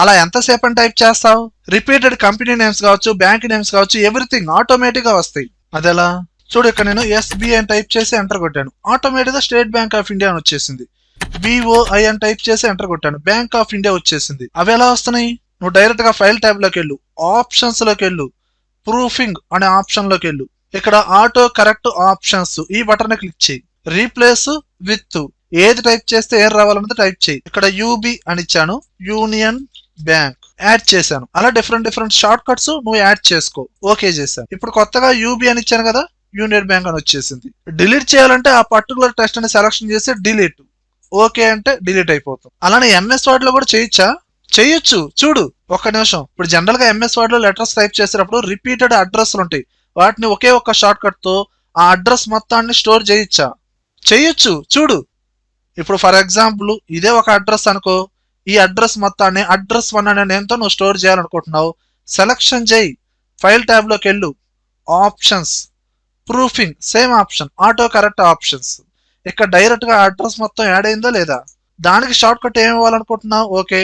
అలా ఎంతసేపు అని టైప్ చేస్తావు? రిపీటెడ్ కంపెనీ నేమ్స్ కావచ్చు, బ్యాంక్ నేమ్స్ కావచ్చు, ఎవ్రీథింగ్ ఆటోమేటిక్ గా వస్తాయి. అదెలా? చూడు, ఇక్కడ నేను ఎస్బిఐ అని టైప్ చేసి ఎంటర్ కొట్టాను, ఆటోమేటిక్ గా స్టేట్ బ్యాంక్ ఆఫ్ ఇండియా అని వచ్చేసింది. బిఓఐ అని టైప్ చేసి ఎంటర్ కొట్టాను, బ్యాంక్ ఆఫ్ ఇండియా వచ్చేసింది. అవి ఎలా వస్తున్నాయి? నువ్వు డైరెక్ట్ గా ఫైల్ ట్యాబ్ లోకి వెళ్ళు, ఆప్షన్స్ లోకి వెళ్ళు, ప్రూఫింగ్ అనే ఆప్షన్ లోకి వెళ్ళు. ఇక్కడ ఆటో కరెక్ట్ ఆప్షన్స్ ఈ బటన్ క్లిక్ చేయి. రీప్లేస్ విత్ ఏది టైప్ చేస్తే ఏం రావాలన్నది టైప్ చేయి. ఇక్కడ యూబి అని ఇచ్చాను, యూనియన్ బ్యాంక్ యాడ్ చేశాను. అలా డిఫరెంట్ షార్ట్ కట్స్ నువ్వు యాడ్ చేసుకో. ఓకే చేశాను. ఇప్పుడు కొత్తగా యూబి అని ఇచ్చాను కదా, యూనియన్ బ్యాంక్ అని వచ్చేసింది. డిలీట్ చేయాలంటే ఆ పర్టికులర్ టెక్స్ట్ అని సెలెక్షన్ చేసి డిలీట్, ఓకే అంటే డిలీట్ అయిపోతుంది. అలానే ఎంఎస్ వర్డ్ లో కూడా చేయొచ్చా? చేయొచ్చు. చూడు ఒక్క నిమిషం. ఇప్పుడు జనరల్ గా ఎంఎస్ వర్డ్ లో లెటర్స్ టైప్ చేసేటప్పుడు రిపీటెడ్ అడ్రస్లు ఉంటాయి. వాటిని ఒకే ఒక్క షార్ట్ కట్ తో ఆ అడ్రస్ మొత్తాన్ని స్టోర్ చేయొచ్చా? చేయొచ్చు. చూడు, ఇప్పుడు ఫర్ ఎగ్జాంపుల్ ఇదే ఒక అడ్రస్ అనుకో, ఈ అడ్రస్ మొత్తాన్ని అడ్రస్ 1 అనే నేమ్ తో నువ్వు స్టోర్ చేయాలనుకుంటున్నావు. సెలక్షన్ చేయి, ఫైల్ ట్యాబ్ లోకి వెళ్ళు, options, proofing same option, auto correct options. ఇక్కడ డైరెక్ట్ గా అడ్రస్ మొత్తం యాడ్ అయిందో లేదా? దానికి షార్ట్ కట్ ఏమి ఇవ్వాలనుకుంటున్నావు? ఓకే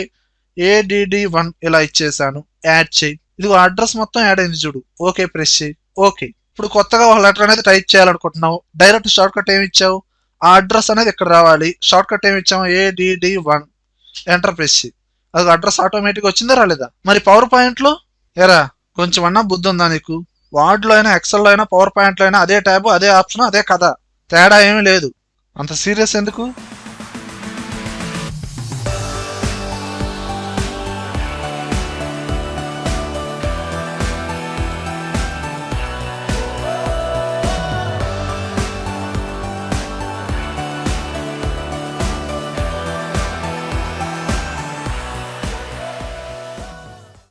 ADD1 ఇలా ఇచ్చేసాను, యాడ్ చేయి. ఇదిగో అడ్రస్ మొత్తం యాడ్ అయింది చూడు, ఓకే ప్రెస్ చేయి. ఓకే, ఇప్పుడు కొత్తగా ఒక లెటర్ అనేది టైప్ చేయాలనుకుంటున్నావు, డైరెక్ట్ షార్ట్ కట్ ఏమి ఇచ్చావు? ఆ అడ్రస్ అనేది ఇక్కడ రావాలి, షార్ట్ కట్ ఏమి ఇచ్చాము? ADD1 ఎంటర్ ప్రెస్ చేయి. అది అడ్రస్ ఆటోమేటిక్ వచ్చిందా రాలేదా? మరి పవర్ పాయింట్ లో ఎరా కొంచెం అన్నా బుద్ధి ఉందా నీకు? వార్డ్ లో అయినా, ఎక్సెల్ లో అయినా, పవర్ పాయింట్ లో అయినా అదే ట్యాబ్, అదే ఆప్షన్, అదే కథ, తేడా ఏమీ లేదు. అంత సీరియస్ ఎందుకు?